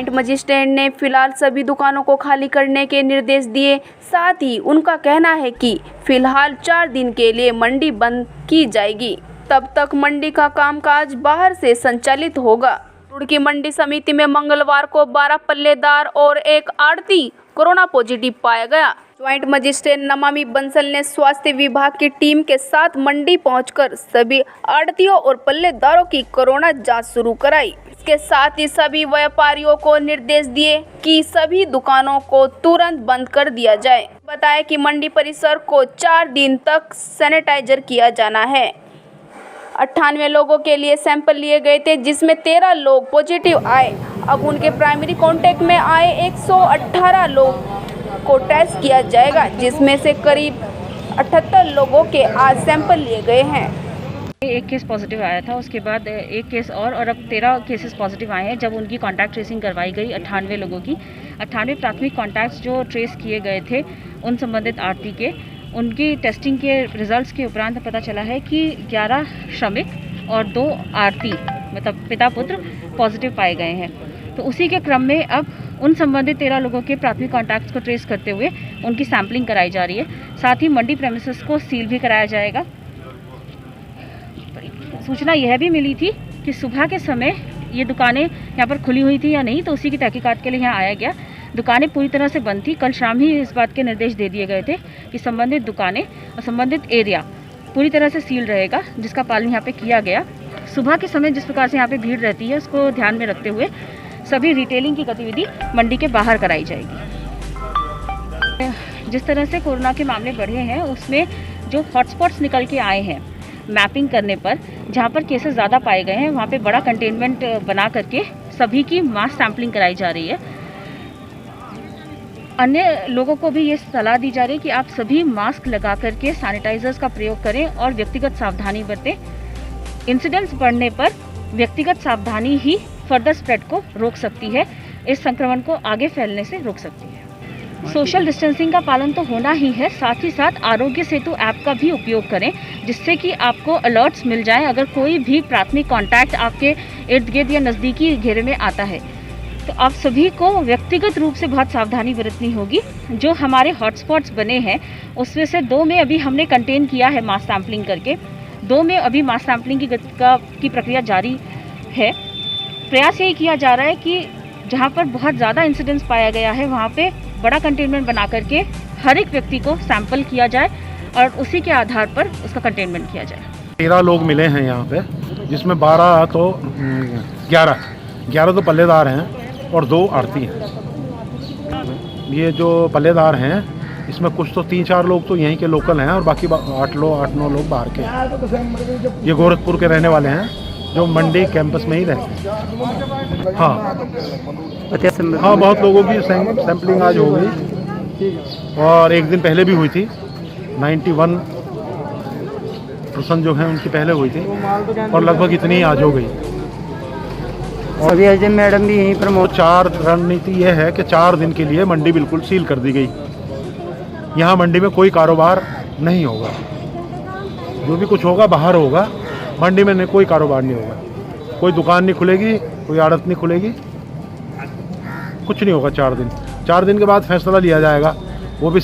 Joint magistrate ने फिलहाल सभी दुकानों को खाली करने के निर्देश दिए। साथ ही उनका कहना है कि फिलहाल 4 दिन के लिए मंडी बंद की जाएगी। तब तक मंडी का कामकाज बाहर से संचालित होगा। रुड़की मंडी समिति में मंगलवार को 12 पल्लेदार और एक आढ़ती कोरोना पॉजिटिव पाया गया। ज्वाइंट मजिस्ट्रेट नमामि बंसल ने स्वास्थ्य विभाग की टीम के साथ मंडी पहुंचकर सभी आढ़तियों और पल्लेदारों की कोरोना जांच शुरू कराई। इसके साथ ही सभी व्यापारियों को निर्देश दिए कि सभी दुकानों को तुरंत बंद कर दिया जाए। बताया कि मंडी परिसर को 4 दिन तक सैनिटाइजर किया जाना है। 98 लोगों के लिए सैंपल लिए गए थे, जिसमें 13 लोग पॉजिटिव आए। अब उनके प्राइमरी कांटेक्ट में आए 118 लोग को टेस्ट किया जाएगा, जिसमें से करीब 78 लोगों के आज सैंपल लिए गए हैं। एक केस पॉजिटिव आया था, उसके बाद एक केस और अब 13 केसेस पॉजिटिव आए हैं। जब उनकी कॉन्टैक्ट ट्रेसिंग करवाई गई 98 लोगों की, 98 प्राथमिक कॉन्टैक्ट्स जो ट्रेस किए गए थे उन संबंधित आरती के, उनकी टेस्टिंग के रिजल्ट्स के उपरांत पता चला है कि 11 श्रमिक और 2 आरती मतलब पिता पुत्र पॉजिटिव पाए गए हैं। तो उसी के क्रम में अब उन संबंधित 13 लोगों के प्राथमिक कॉन्टैक्ट्स को ट्रेस करते हुए उनकी सैम्पलिंग कराई जा रही है। साथ ही मंडी प्रेमिसेस को सील भी कराया जाएगा। सूचना यह भी मिली थी कि सुबह के समय ये दुकानें यहाँ पर खुली हुई थी या नहीं, तो उसी की तहकीकात के लिए यहाँ आया गया। दुकानें पूरी तरह से बंद थी। कल शाम ही इस बात के निर्देश दे दिए गए थे कि संबंधित दुकानें और संबंधित एरिया पूरी तरह से सील रहेगा, जिसका पालन यहाँ पे किया गया। सुबह के समय जिस प्रकार से यहाँ पे भीड़ रहती है, उसको ध्यान में रखते हुए सभी रिटेलिंग की गतिविधि मंडी के बाहर कराई जाएगी। जिस तरह से कोरोना के मामले बढ़े हैं, उसमें जो हॉटस्पॉट्स निकल के आए हैं मैपिंग करने पर, जहाँ पर केसेस ज़्यादा पाए गए हैं, वहाँ पे बड़ा कंटेनमेंट बना करके सभी की मास सैम्पलिंग कराई जा रही है। अन्य लोगों को भी ये सलाह दी जा रही है कि आप सभी मास्क लगा करके सैनिटाइजर्स का प्रयोग करें और व्यक्तिगत सावधानी बरतें। इंसिडेंट्स बढ़ने पर व्यक्तिगत सावधानी ही फर्दर स्प्रेड को रोक सकती है, इस संक्रमण को आगे फैलने से रोक सकती है। सोशल डिस्टेंसिंग का पालन तो होना ही है, साथ ही साथ आरोग्य सेतु ऐप का भी उपयोग करें, जिससे कि आपको अलर्ट्स मिल जाएं अगर कोई भी प्राथमिक कांटेक्ट आपके इर्द गिर्द या नज़दीकी घेरे में आता है। तो आप सभी को व्यक्तिगत रूप से बहुत सावधानी बरतनी होगी। जो हमारे हॉटस्पॉट्स बने हैं उसमें से 2 में अभी हमने कंटेन किया है मास सैम्पलिंग करके, 2 में अभी मास सैम्पलिंग की प्रक्रिया जारी है। प्रयास यही किया जा रहा है कि जहाँ पर बहुत ज़्यादा इंसिडेंस पाया गया है वहाँ पे बड़ा कंटेनमेंट बना करके हर एक व्यक्ति को सैंपल किया जाए और उसी के आधार पर उसका कंटेनमेंट किया जाए। 13 लोग मिले हैं यहाँ पे, जिसमें 12 तो 11 तो पल्लेदार हैं और 2 आरती हैं। ये जो पल्लेदार हैं इसमें कुछ तो 3-4 लोग तो यहीं के लोकल हैं और बाकी 8-9 लोग बाहर के हैं। ये गोरखपुर के रहने वाले हैं जो मंडी कैंपस में ही रहते हैं। हाँ, बहुत लोगों की सैंपलिंग आज हो गई और एक दिन पहले भी हुई थी। 91% जो हैं उनकी पहले हुई थी और लगभग इतनी ही आज हो गई। और अभी मैडम भी यहीं पर 4 रणनीति ये है कि 4 दिन के लिए मंडी बिल्कुल सील कर दी गई। यहाँ मंडी में कोई कारोबार नहीं होगा, जो भी कुछ होगा बाहर होगा। मंडी में कोई कारोबार नहीं होगा, कोई दुकान नहीं खुलेगी, कोई आड़त नहीं खुलेगी, कुछ नहीं होगा 4 दिन। 4 दिन के बाद फैसला लिया जाएगा